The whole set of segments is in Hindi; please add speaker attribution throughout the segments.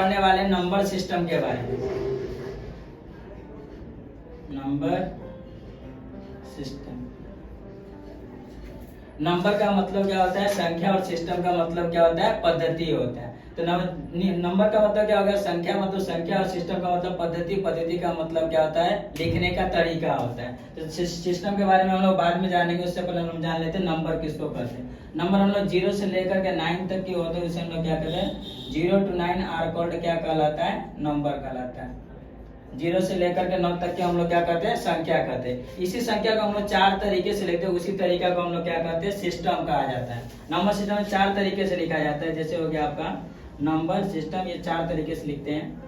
Speaker 1: पढ़ने वाले नंबर सिस्टम के बारे में। नंबर सिस्टम, नंबर का मतलब क्या होता है संख्या, और सिस्टम का मतलब क्या होता है पद्धति होता है। तो नंबर का मतलब क्या होगा संख्या, मतलब संख्या, और सिस्टम का मतलब पद्धति, पद्धति का मतलब क्या होता है लिखने का तरीका होता है। तो सिस्टम के बारे में हम लोग बाद में जानेंगे, उससे पहले हम जान लेते हैं नंबर किसको कहते हैं। नंबर हम लोग 0 से लेकर के 9 तक की होते हैं, उसे हम लोग क्या कहते हैं 0 to 9 आर कॉल्ड क्या कहलाता है नंबर कहलाता है। 0 से लेकर के 9 तक के हम लोग क्या कहते हैं संख्या कहते हैं। इसी संख्या को हम लोग 4 तरीके से लिखते हैं, उसी तरीका को हम लोग क्या कहते हैं सिस्टम कहा जाता है। नंबर सिस्टम में 4 तरीके से लिखा जाता है, जैसे हो गया आपका नंबर सिस्टम, ये 4 तरीके से लिखते हैं।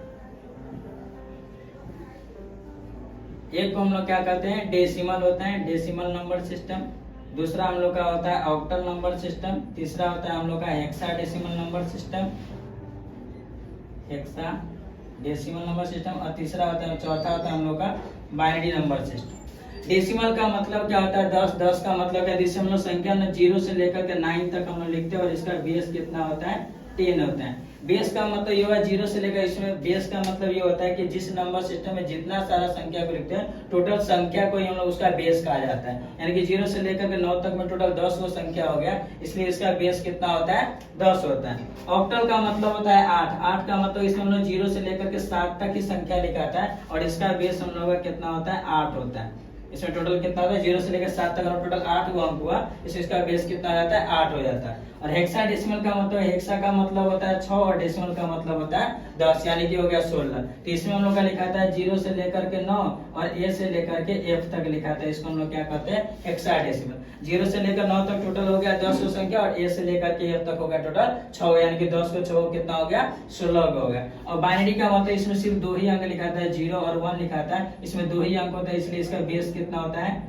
Speaker 1: एक को हम लोग क्या कहते हैं डेसिमल होता है, डेसिमल नंबर सिस्टम। दूसरा हम लोग का होता है ऑक्टल नंबर सिस्टम। तीसरा होता है हम लोग का hexadecimal number system, hexa decimal number system. और तीसरा होता है, चौथा होता है हम लोग का बाइनरी नंबर सिस्टम। डेसिमल का मतलब क्या होता है 10, 10 का मतलब क्या है डेसिमल संख्या ना 0 से लेकर के 9 तक हम लोग लिखते हैं, और इसका बेस कितना होता है 10 होता है। बेस का मतलब ये हुआ 0 से लेकर, इसमें बेस का मतलब ये होता है कि जिस नंबर सिस्टम में जितना सारा संख्या को लिखते हैं टोटल संख्या को ही हम लोग उसका बेस कहा जाता है। यानी कि 0 से लेकर के 9 तक में टोटल 10 वो संख्या हो गया, इसलिए इसका बेस कितना होता है 10 होता है। ऑक्टल का मतलब होता है 8, 8 का मतलब इसमें हम लोग 0 से लेकर के 7 तक की संख्या लिखाता है, और इसका बेस हम लोग का कितना होता है 8 होता है। इसमें टोटल कितना होता है 0 से लेकर 7 तक टोटल 8 को अंक हुआ, इसलिए इसका बेस कितना आ जाता है 8 हो जाता है। और हेक्साडेसिमल का मतलब, हेक्सा का मतलब होता है 6 और डेसिमल का मतलब होता है 10, यानी कि हो गया 16। तो इसमें हम लोग का लिखा था 0 से लेकर के 9 और ए से लेकर के एफ तक लिखा था, इसको हम लोग क्या कहते हैं हेक्साडेसिमल। 0 से लेकर 9 तक टोटल हो गया 10 संख्या, और ए से लेकर के एफ तक हो गया टोटल 6, यानी कि 10 को 6 कितना हो गया 16 हो गया। और बाइनरी का मतलब इसमें सिर्फ 2 ही अंक लिखा था, 0 और 1 लिखा था, इसमें 2 ही अंक होता है, इसलिए इसका बेस कितना होता है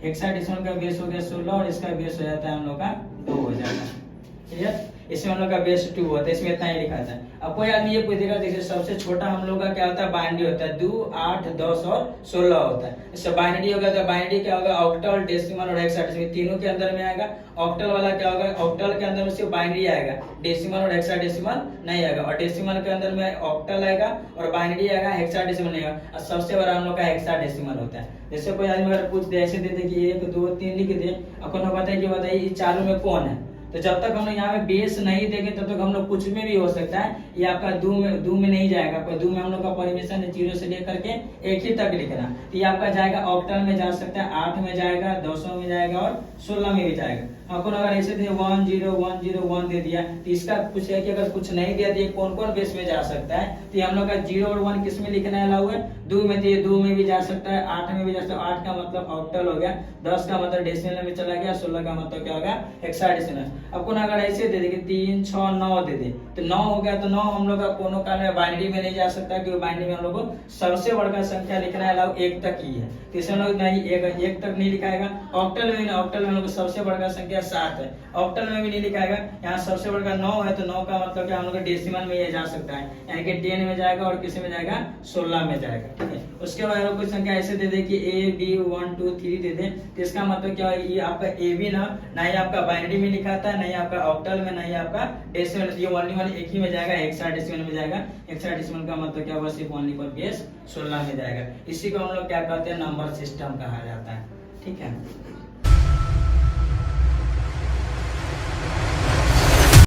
Speaker 1: हेक्साडेसिमल का बेस हो गया 16, और इसका बेस हो जाता है हम लोग का 2 हो जाता है। ठीक है, इसमें हम लोग का बेस 2 होता है, इसमें इतना ही लिखा था। अब कोई आदमी ये पूछेगा देखिए सबसे छोटा हम लोग का क्या होता है बाइनरी होता है 2, 8, 10 और 16 होता है। इससे बाइनरी होगा तो बाइनरी क्या होगा ऑक्टल, डेसिमल और हेक्साडेसिमल तीनों के अंदर में आएगा। ऑक्टल वाला क्या होगा ऑक्टल के अंदर में सिर्फ बाइनरी आएगा, डेसिमल और हेक्साडेसिमल नहीं आएगा, और डेसिमल के अंदर में ऑक्टल आएगा और बाइनरी आएगा, हेक्साडेसिमल नहीं आएगा। और सबसे बड़ा हम लोग का हेक्साडेसिमल होता है। जैसे कोई आदमी अगर पूछ दे ऐसे दे दे कि 1, 2, 3 लिख दे, अपन बताइए कि बताइए ये चारों में कौन है, तो जब तक हम लोग यहाँ पे बेस नहीं देंगे तब तक हम लोग कुछ में भी हो सकता है। ये आपका दो में नहीं जाएगा, दो में हम लोग का परमिशन है 0 से लेकर के 1 ही तक लिखना। तो ये आपका जाएगा ऑक्टल में जा सकता है, 8 में जाएगा, 10 में जाएगा और 16 में भी जाएगा। अपन अगर ऐसे दे 1 0 1 0 1 दे दिया, तो इसका कुछ है कि अगर कुछ नहीं दिया तो ये कौन कौन बेस में जा सकता है, तो हम लोग का 0 और 1 किस में लिखना है अलाउ है 2 में, तो ये 2 में भी जा सकता है, 8 में भी जा सकता है। 8 का मतलब ऑक्टल हो गया, 10 का मतलब डेसिमल में चला गया, 16 का मतलब क्या होगा हेक्साडेसिमल। अपन अगर ऐसे दे देंगे 3 6 9 दे दे, तो 9 हो गया, तो 9 हम लोग का कोनो काल में बाइनरी में नहीं जा सकता, क्योंकि बाइनरी में हम लोग को सबसे बड़ा संख्या लिखना है अलाउ 1 तक ही है, तो इसमें लोग नहीं 1 तक नहीं लिखाएगा। ऑक्टल में ऑक्टल में हम लोग सबसे बड़ा संख्या 7 है, ऑक्टल में भी नहीं लिखाएगा। यहाँ सबसे बड़ा 9 है, तो 9 का मतलब क्या हम लोग डेसिमल में ये जा सकता है, यानी कि 10 में जाएगा और किसी में जाएगा 16 में जाएगा। ठीक है, उसके बाद कोई संख्या ऐसे दे दे कि ए बी 1 2 3 दे दे, तो इसका मतलब क्या है ये आपका ए बी ना ही आपका बाइनरी में लिखाता है, नहीं आपका ऑक्टल में, नहीं आपका डेसिमल, ये ओनली एक ही में जाएगा हेक्साडेसिमल में जाएगा। हेक्साडेसिमल का मतलब क्या हुआ सिर्फ ओनली पर बेस 16 में जाएगा। इसी को हम लोग क्या कहते हैं नंबर सिस्टम कहा जाता है। ठीक है।